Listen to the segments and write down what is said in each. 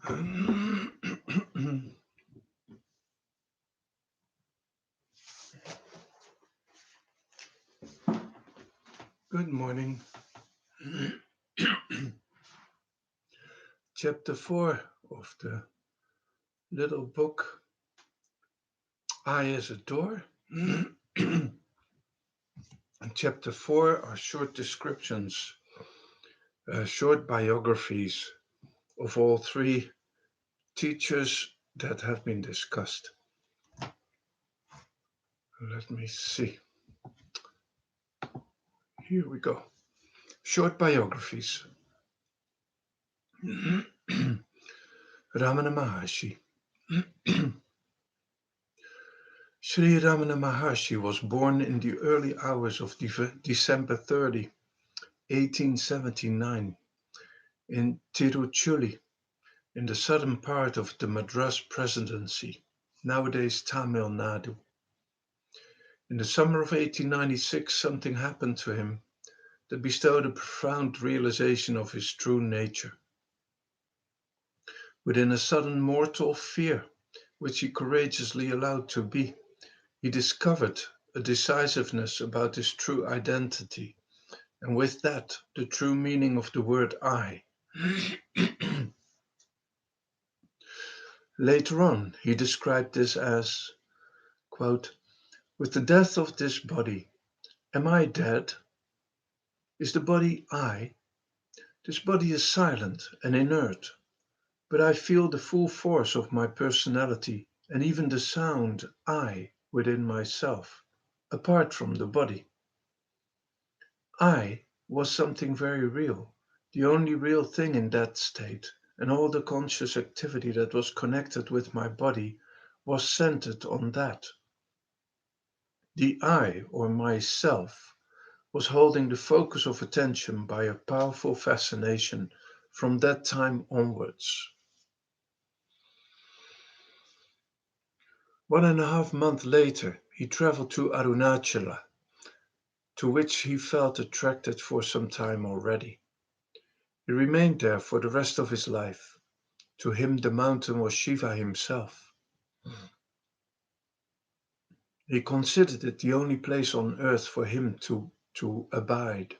Good morning. Chapter 4 of the little book I as a Door. And chapter 4 are short descriptions, short biographies of all three teachers that have been discussed. Let me see. Here we go. Short biographies. Ramana Maharshi. Sri Ramana Maharshi was born in the early hours of December 30, 1879, in Tiruchuli, in the southern part of the Madras Presidency, nowadays Tamil Nadu. In the summer of 1896, something happened to him that bestowed a profound realization of his true nature. Within a sudden mortal fear, which he courageously allowed to be, he discovered a decisiveness about his true identity, and with that, the true meaning of the word I. Later on, he described this as, quote, "With the death of this body, am I dead? Is the body I? This body is silent and inert, but I feel the full force of my personality and even the sound I within myself, apart from the body. I was something very real, the only real thing in that state, and all the conscious activity that was connected with my body was centered on that. The I, or myself, was holding the focus of attention by a powerful fascination from that time onwards. 1.5 months later, he traveled to Arunachala, to which he felt attracted for some time already. He remained there for the rest of his life. To him, the mountain was Shiva himself. He considered it the only place on earth for him to abide.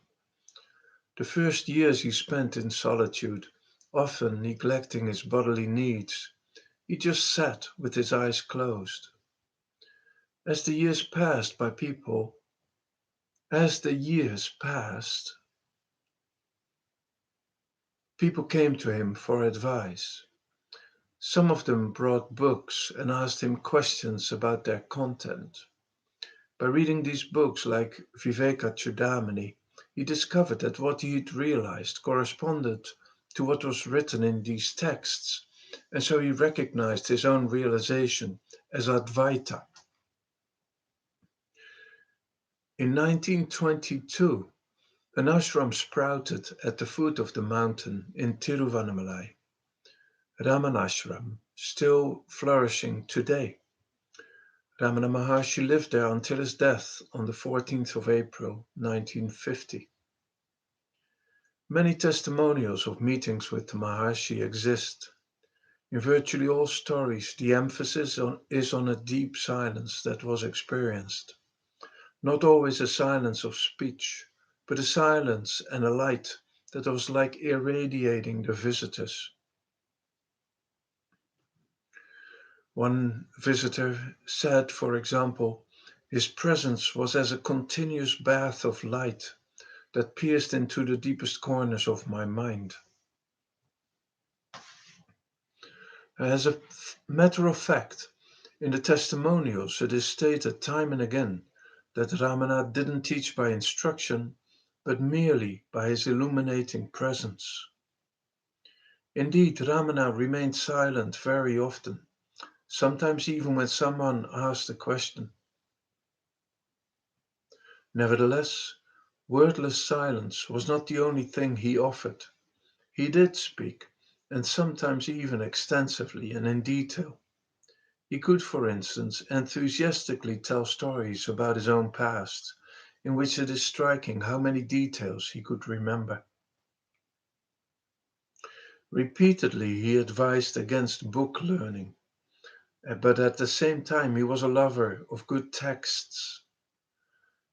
The first years he spent in solitude, often neglecting his bodily needs. He just sat with his eyes closed. As the years passed by people, as the years passed, people came to him for advice. Some of them brought books and asked him questions about their content. By reading these books like Viveka Chudamani, he discovered that what he had realized corresponded to what was written in these texts, and so he recognized his own realization as Advaita. In 1922, an ashram sprouted at the foot of the mountain in Tiruvannamalai, Ramanashram, still flourishing today. Ramana Maharshi lived there until his death on the 14th of April, 1950. Many testimonials of meetings with the Maharshi exist. In virtually all stories, the emphasis is on a deep silence that was experienced. Not always a silence of speech, but a silence and a light that was like irradiating the visitors. One visitor said, for example, his presence was as a continuous bath of light that pierced into the deepest corners of my mind. As a matter of fact, in the testimonials, it is stated time and again that Ramana didn't teach by instruction, but merely by his illuminating presence. Indeed, Ramana remained silent very often, sometimes even when someone asked a question. Nevertheless, wordless silence was not the only thing he offered. He did speak, and sometimes even extensively and in detail. He could, for instance, enthusiastically tell stories about his own past, in which it is striking how many details he could remember. Repeatedly he advised against book learning, but at the same time he was a lover of good texts.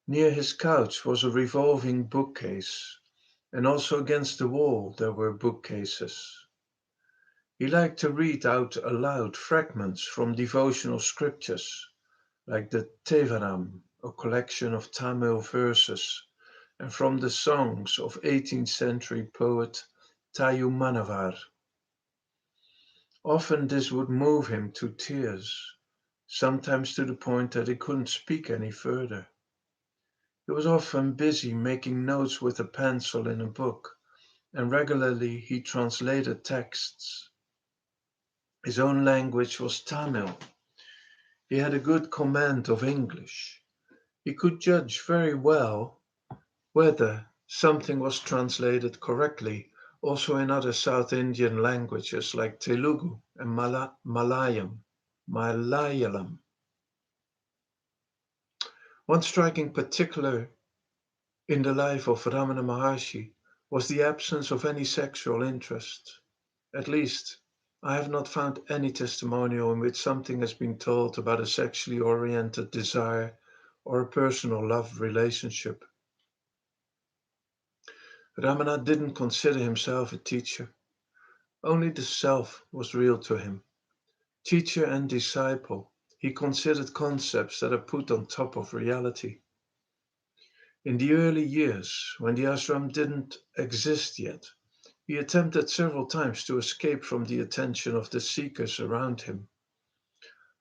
Near his couch was a revolving bookcase, and also against the wall there were bookcases. He liked to read out aloud fragments from devotional scriptures, like the Tevaram, a collection of Tamil verses, and from the songs of 18th century poet Tayu Manavar. Often this would move him to tears, sometimes to the point that he couldn't speak any further. He was often busy making notes with a pencil in a book, and regularly he translated texts. His own language was Tamil. He had a good command of English. He could judge very well whether something was translated correctly, also in other South Indian languages like Telugu and Malayalam. One striking particular in the life of Ramana Maharshi was the absence of any sexual interest. At least, I have not found any testimonial in which something has been told about a sexually oriented desire or a personal love relationship. Ramana didn't consider himself a teacher. Only the self was real to him. Teacher and disciple, he considered concepts that are put on top of reality. In the early years, when the ashram didn't exist yet, he attempted several times to escape from the attention of the seekers around him.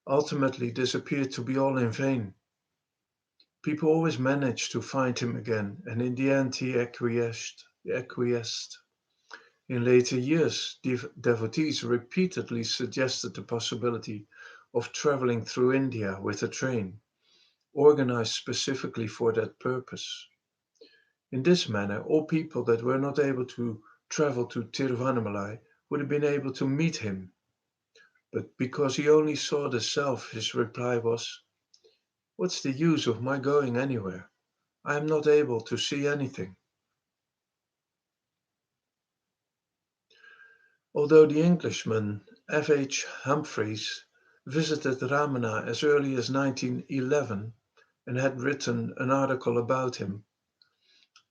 Ultimately, this appeared to be all in vain. People always managed to find him again, and in the end he acquiesced. In later years, devotees repeatedly suggested the possibility of traveling through India with a train, organized specifically for that purpose. In this manner, all people that were not able to travel to Tiruvannamalai would have been able to meet him. But because he only saw the self, his reply was, "What's the use of my going anywhere? I am not able to see anything." Although the Englishman F. H. Humphreys visited Ramana as early as 1911 and had written an article about him,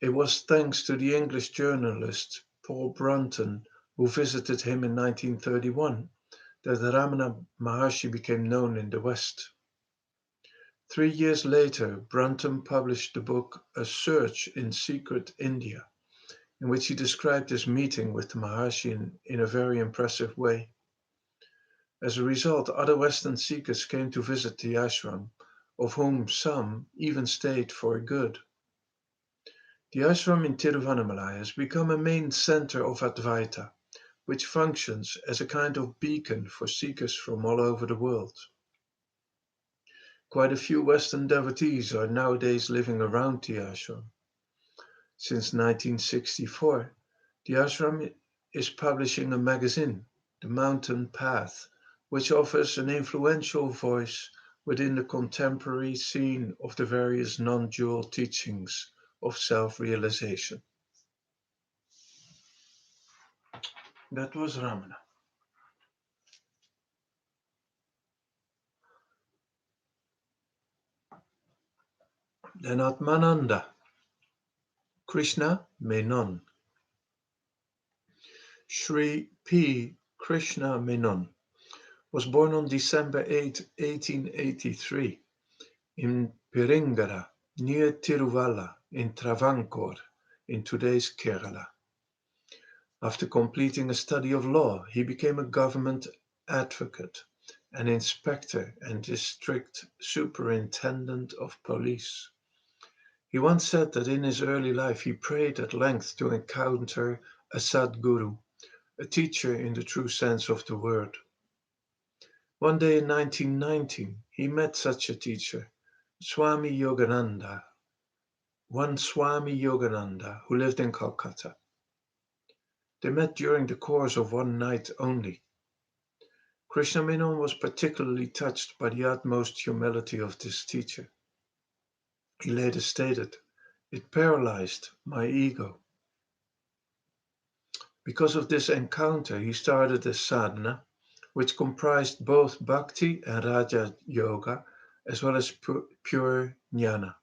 it was thanks to the English journalist Paul Brunton, who visited him in 1931, that Ramana Maharshi became known in the West. 3 years later, Brunton published the book A Search in Secret India, in which he described his meeting with the Maharshi in a very impressive way. As a result, other Western seekers came to visit the ashram, of whom some even stayed for good. The ashram in Tiruvannamalai has become a main center of Advaita, which functions as a kind of beacon for seekers from all over the world. Quite a few Western devotees are nowadays living around the ashram. Since 1964, the ashram is publishing a magazine, The Mountain Path, which offers an influential voice within the contemporary scene of the various non-dual teachings of self-realization. That was Ramana. Then Atmananda, Krishna Menon. Sri P. Krishna Menon was born on December 8, 1883, in Piringara, near Tiruvalla, in Travancore, in today's Kerala. After completing a study of law, he became a government advocate, an inspector, and district superintendent of police. He once said that in his early life he prayed at length to encounter a Sadguru, a teacher in the true sense of the word. One day in 1919, he met such a teacher, Swami Yogananda, one Swami Yogananda who lived in Calcutta. They met during the course of one night only. Krishna Menon was particularly touched by the utmost humility of this teacher. He later stated, "It paralyzed my ego." Because of this encounter, he started a sadhana, which comprised both bhakti and raja yoga, as well as pure jnana.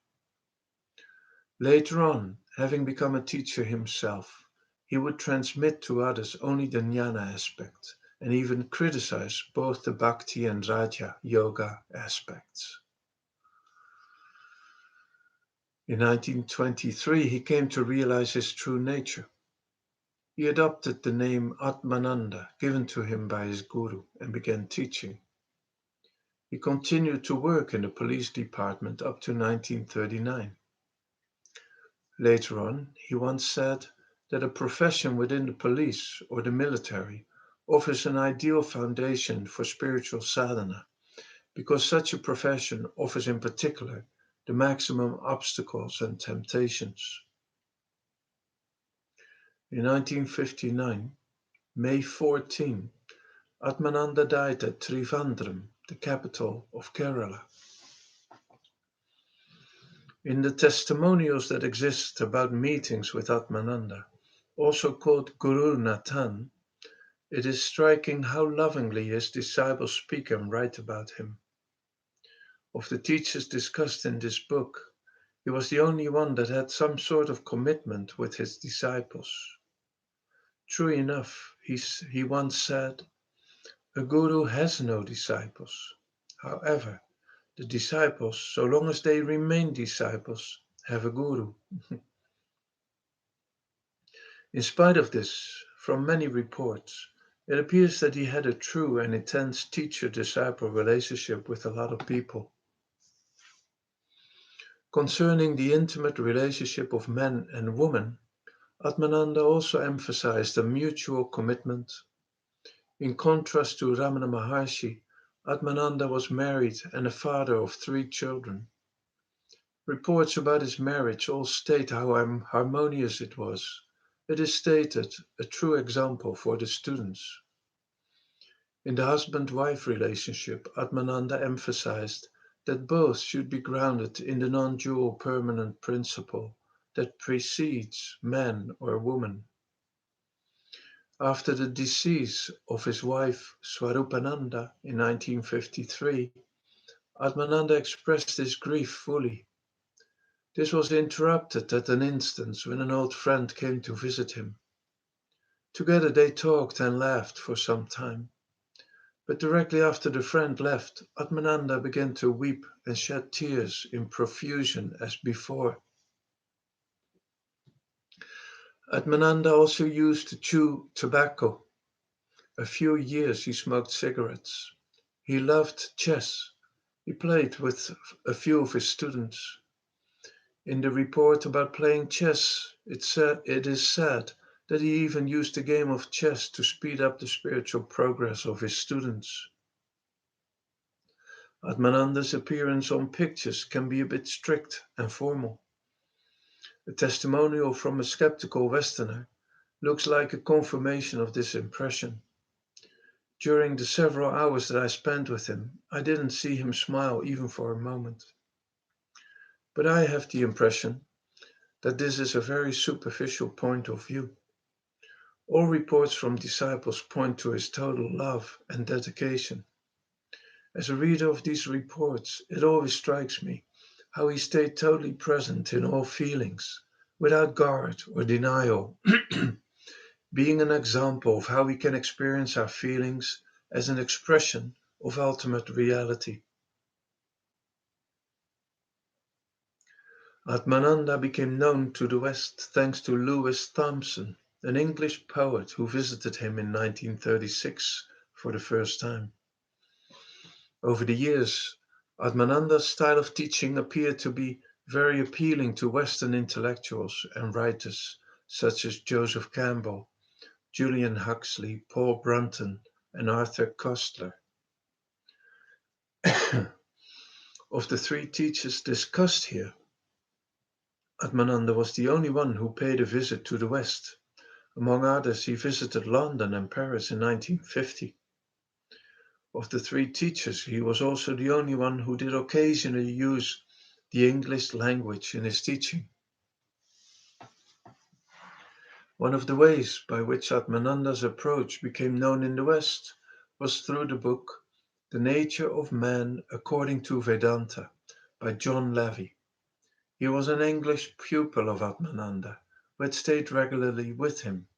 Later on, having become a teacher himself, he would transmit to others only the jnana aspect, and even criticize both the bhakti and raja yoga aspects. In 1923, he came to realize his true nature. He adopted the name Atmananda given to him by his guru and began teaching. He continued to work in the police department up to 1939. Later on, he once said that a profession within the police or the military offers an ideal foundation for spiritual sadhana because such a profession offers in particular the maximum obstacles and temptations. In 1959, May 14, Atmananda died at Trivandrum, the capital of Kerala. In the testimonials that exist about meetings with Atmananda, also called Guru Nathan, it is striking how lovingly his disciples speak and write about him. Of the teachers discussed in this book, he was the only one that had some sort of commitment with his disciples. True enough, he once said, "A guru has no disciples. However, the disciples, so long as they remain disciples, have a guru." In spite of this, from many reports, it appears that he had a true and intense teacher-disciple relationship with a lot of people. Concerning the intimate relationship of man and woman, Atmananda also emphasized a mutual commitment. In contrast to Ramana Maharshi, Atmananda was married and a father of 3 children. Reports about his marriage all state how harmonious it was. It is stated a true example for the students. In the husband-wife relationship, Atmananda emphasized that both should be grounded in the non-dual permanent principle that precedes man or woman. After the decease of his wife Swarupananda in 1953, Atmananda expressed his grief fully. This was interrupted at an instance when an old friend came to visit him. Together they talked and laughed for some time. But directly after the friend left, Atmananda began to weep and shed tears in profusion as before. Atmananda also used to chew tobacco. A few years he smoked cigarettes. He loved chess. He played with a few of his students. In the report about playing chess, it is said that he even used the game of chess to speed up the spiritual progress of his students. Atmananda's appearance on pictures can be a bit strict and formal. A testimonial from a skeptical Westerner looks like a confirmation of this impression. During the several hours that I spent with him, I didn't see him smile even for a moment. But I have the impression that this is a very superficial point of view. All reports from disciples point to his total love and dedication. As a reader of these reports, it always strikes me how he stayed totally present in all feelings, without guard or denial, being an example of how we can experience our feelings as an expression of ultimate reality. Atmananda became known to the West thanks to Lewis Thompson, an English poet who visited him in 1936 for the first time. Over the years, Atmananda's style of teaching appeared to be very appealing to Western intellectuals and writers such as Joseph Campbell, Julian Huxley, Paul Brunton, and Arthur Koestler. Of the 3 teachers discussed here, Atmananda was the only one who paid a visit to the West. Among others, he visited London and Paris in 1950. Of the 3 teachers, he was also the only one who did occasionally use the English language in his teaching. One of the ways by which Atmananda's approach became known in the West was through the book The Nature of Man According to Vedanta by John Levy. He was an English pupil of Atmananda who had stayed regularly with him.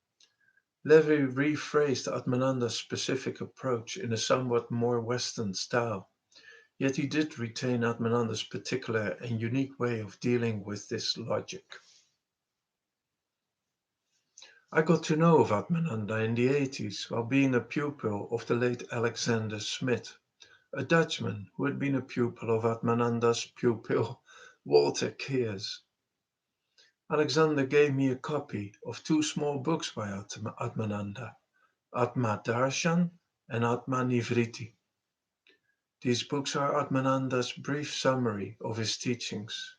Levy rephrased Atmananda's specific approach in a somewhat more Western style, yet he did retain Atmananda's particular and unique way of dealing with this logic. I got to know of Atmananda in the 80s while being a pupil of the late Alexander Smith, a Dutchman who had been a pupil of Atmananda's pupil Walter Keers. Alexander gave me a copy of two small books by Atmananda, Atma Darshan and Atma Nivritti. These books are Atmananda's brief summary of his teachings.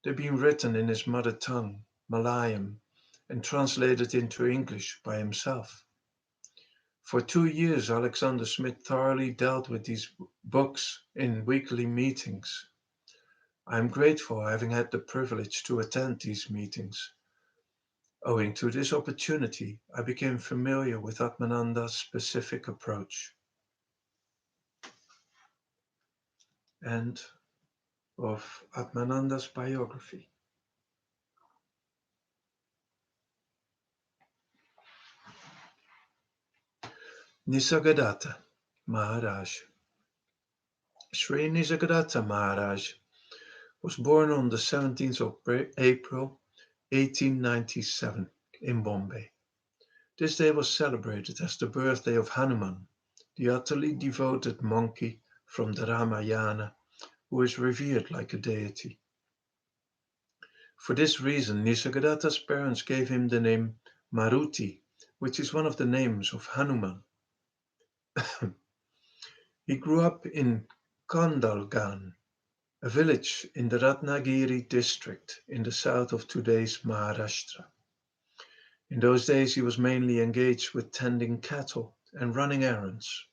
They've been written in his mother tongue, Malayalam, and translated into English by himself. For 2 years, Alexander Smith thoroughly dealt with these books in weekly meetings. I am grateful having had the privilege to attend these meetings. Owing to this opportunity, I became familiar with Atmananda's specific approach. End of Atmananda's biography. Nisargadatta Maharaj. Sri Nisargadatta Maharaj was born on the 17th of April 1897 in Bombay. This day was celebrated as the birthday of Hanuman, the utterly devoted monkey from the Ramayana, who is revered like a deity. For this reason, Nisargadatta's parents gave him the name Maruti, which is one of the names of Hanuman. He grew up in Kandalgan, a village in the Ratnagiri district in the south of today's Maharashtra. In those days, he was mainly engaged with tending cattle and running errands.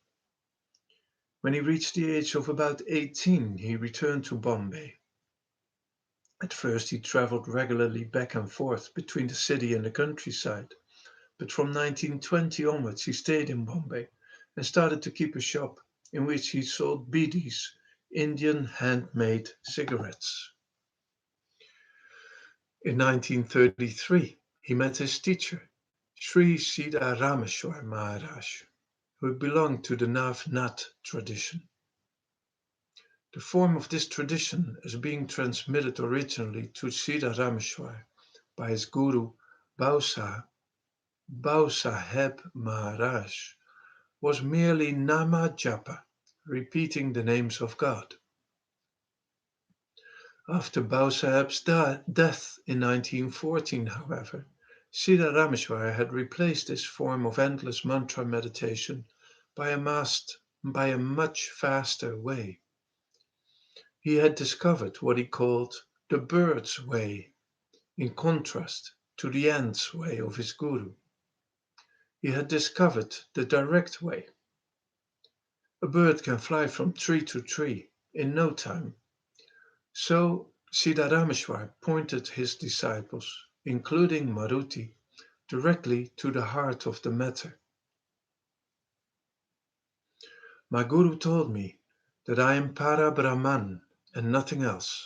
When he reached the age of about 18, he returned to Bombay. At first, he traveled regularly back and forth between the city and the countryside, but from 1920 onwards, he stayed in Bombay and started to keep a shop in which he sold bidis, Indian handmade cigarettes. In 1933, he met his teacher, Sri Sita Rameshwar Maharaj, who belonged to the Navnat tradition. The form of this tradition as being transmitted originally to Sita Rameshwar by his guru Bausaheb Maharaj was merely Nama Japa, repeating the names of God. After Bausaheb's death in 1914, however, Sita Rameshwar had replaced this form of endless mantra meditation by a much faster way. He had discovered what he called the bird's way, in contrast to the ant's way of his guru. He had discovered the direct way. A bird can fly from tree to tree in no time. So Siddharameshwar pointed his disciples, including Maruti, directly to the heart of the matter. My guru told me that I am Para Brahman and nothing else.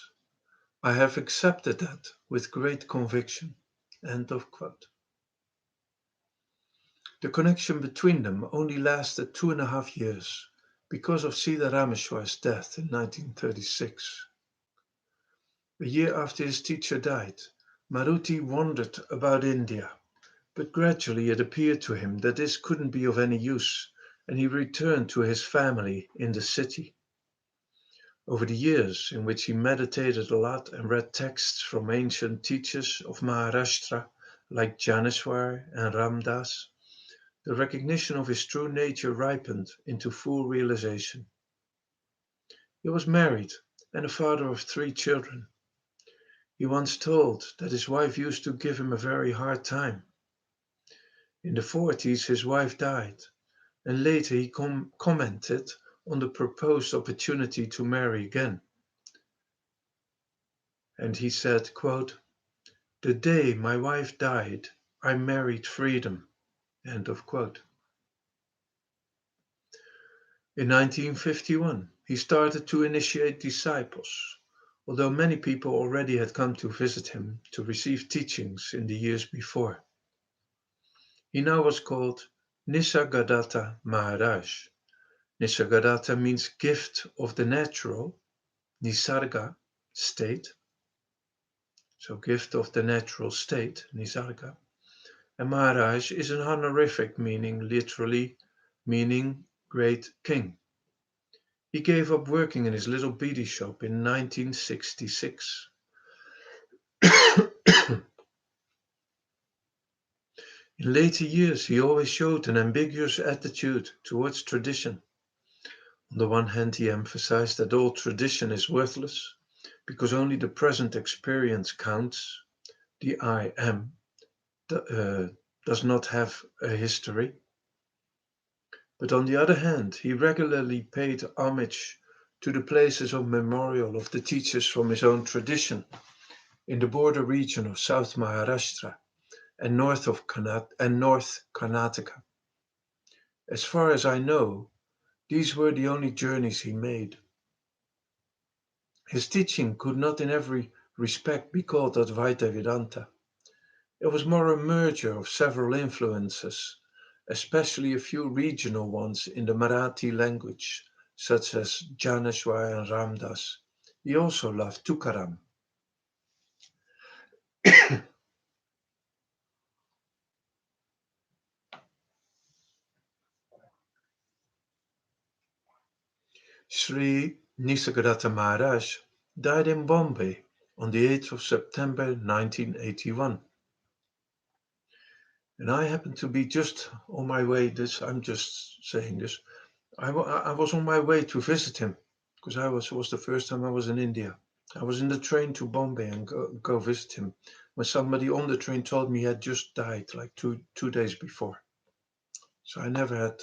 I have accepted that with great conviction. End of quote. The connection between them only lasted 2.5 years because of Sita Rameshwar's death in 1936. A year after his teacher died, Maruti wandered about India, but gradually it appeared to him that this couldn't be of any use, and he returned to his family in the city. Over the years in which he meditated a lot and read texts from ancient teachers of Maharashtra like Janeswar and Ramdas, the recognition of his true nature ripened into full realization. He was married and a father of 3 children. He once told that his wife used to give him a very hard time. In the 40s, his wife died, and later he commented on the proposed opportunity to marry again. And he said, quote, "The day my wife died, I married freedom. End of quote. In 1951, he started to initiate disciples, although many people already had come to visit him to receive teachings in the years before. He now was called Nisargadatta Maharaj. Nisargadatta means gift of the natural, Nisarga, state. So gift of the natural state, Nisarga. And Maharaj is an honorific meaning, literally meaning great king. He gave up working in his little beedi shop in 1966. In later years, he always showed an ambiguous attitude towards tradition. On the one hand, he emphasized that all tradition is worthless because only the present experience counts. The I am does not have a history. But on the other hand, he regularly paid homage to the places of memorial of the teachers from his own tradition in the border region of South Maharashtra and North Karnataka. As far as I know, these were the only journeys he made. His teaching could not in every respect be called Advaita Vedanta. It was more a merger of several influences, especially a few regional ones in the Marathi language, such as Janeshwar and Ramdas. He also loved Tukaram. Sri Nisargadatta Maharaj died in Bombay on the 8th of September 1981. And I happened to be just on my way, I'm just saying this, I was on my way to visit him because was the first time I was in India. I was in the train to Bombay and go visit him when somebody on the train told me he had just died like two days before. So I never had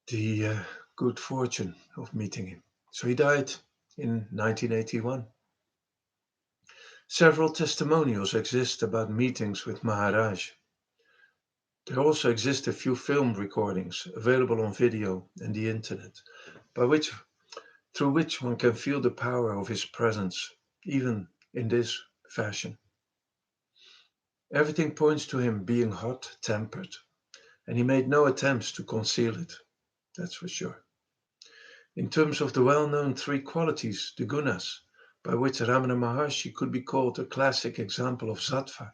the good fortune of meeting him. So he died in 1981. Several testimonials exist about meetings with Maharaj. There also exist a few film recordings available on video and the internet, through which one can feel the power of his presence, even in this fashion. Everything points to him being hot-tempered, and he made no attempts to conceal it, that's for sure. In terms of the well-known three qualities, the gunas, by which Ramana Maharshi could be called a classic example of sattva,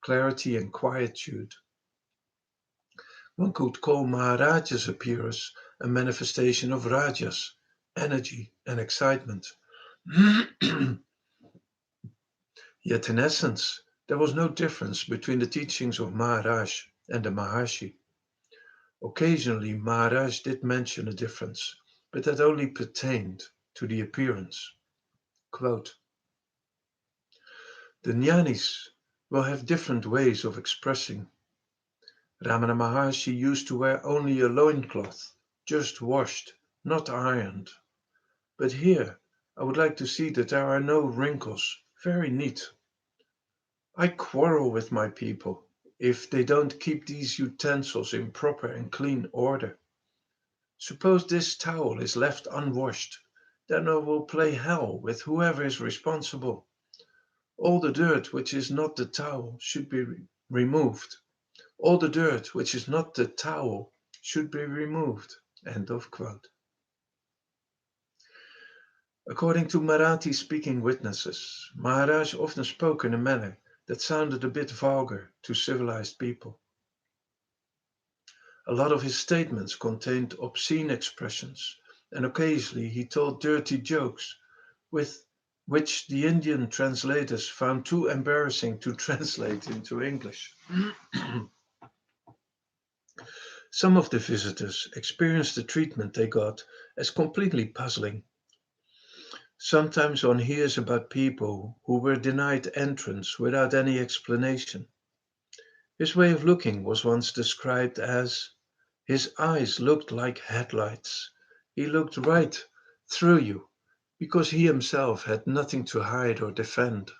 clarity and quietude, one could call Maharaj's appearance a manifestation of rajas, energy and excitement. Yet in essence, there was no difference between the teachings of Maharaj and the Maharshi. Occasionally, Maharaj did mention a difference, but that only pertained to the appearance. Quote, the jnanis will have different ways of expressing. Ramana Maharshi used to wear only a loincloth, just washed, not ironed. But here, I would like to see that there are no wrinkles, very neat. I quarrel with my people if they don't keep these utensils in proper and clean order. Suppose this towel is left unwashed, then I will play hell with whoever is responsible. All the dirt which is not the towel should be removed. All the dirt which is not the towel should be removed. End of quote. According to Marathi-speaking witnesses, Maharaj often spoke in a manner that sounded a bit vulgar to civilized people. A lot of his statements contained obscene expressions, and occasionally he told dirty jokes, with which the Indian translators found too embarrassing to translate into English. Some of the visitors experienced the treatment they got as completely puzzling. Sometimes one hears about people who were denied entrance without any explanation. His way of looking was once described as, his eyes looked like headlights. He looked right through you because he himself had nothing to hide or defend.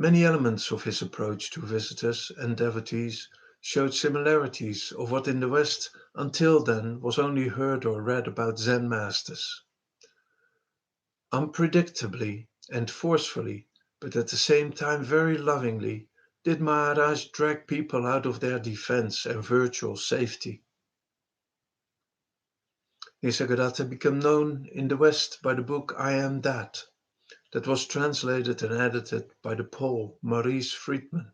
Many elements of his approach to visitors and devotees showed similarities of what in the West until then was only heard or read about Zen masters. Unpredictably and forcefully, but at the same time very lovingly, did Maharaj drag people out of their defense and virtual safety. Nisargadatta became known in the West by the book I Am that was translated and edited by the Pole Maurice Friedman.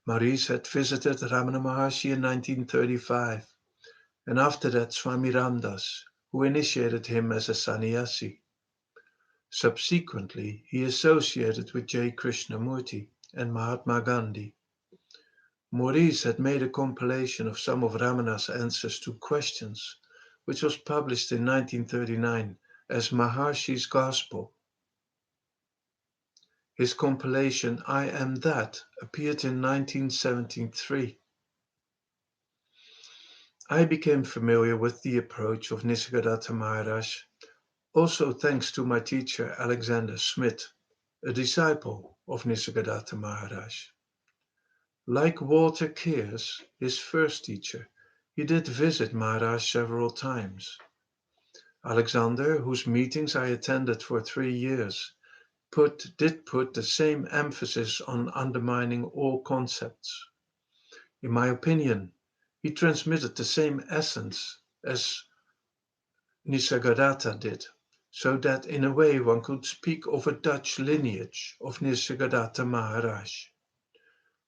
Maurice had visited Ramana Maharshi in 1935, and after that Swami Ramdas, who initiated him as a sannyasi. Subsequently, he associated with J. Krishnamurti and Mahatma Gandhi. Maurice had made a compilation of some of Ramana's answers to questions, which was published in 1939 as Maharshi's Gospel. His compilation I Am That appeared in 1973. I became familiar with the approach of Nisargadatta Maharaj, also thanks to my teacher Alexander Smith, a disciple of Nisargadatta Maharaj. Like Walter Kears, his first teacher, he did visit Maharaj several times. Alexander, whose meetings I attended for 3 years, did put the same emphasis on undermining all concepts. In my opinion, he transmitted the same essence as Nisargadatta did, so that in a way one could speak of a Dutch lineage of Nisargadatta Maharaj.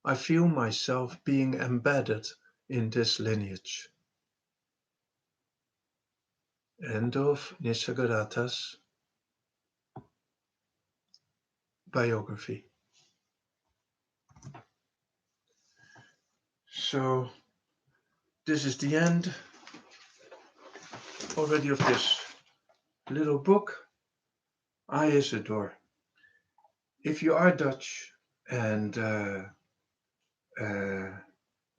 I feel myself being embedded in this lineage. End of Nisargadatta's biography. So this is the end already of this little book, I Isidore. If you are Dutch, and uh,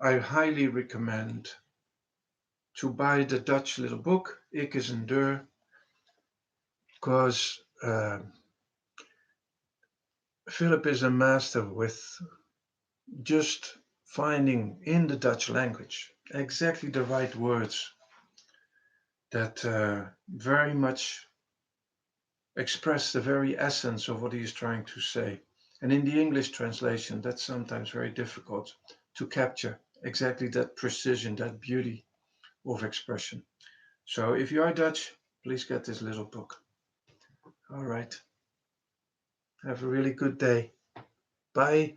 I highly recommend to buy the Dutch little book, Ik is een deur, because Philip is a master with just finding in the Dutch language exactly the right words that very much express the very essence of what he is trying to say. And in the English translation, that's sometimes very difficult to capture exactly that precision, that beauty of expression. So if you are Dutch, please get this little book. All right. Have a really good day. Bye.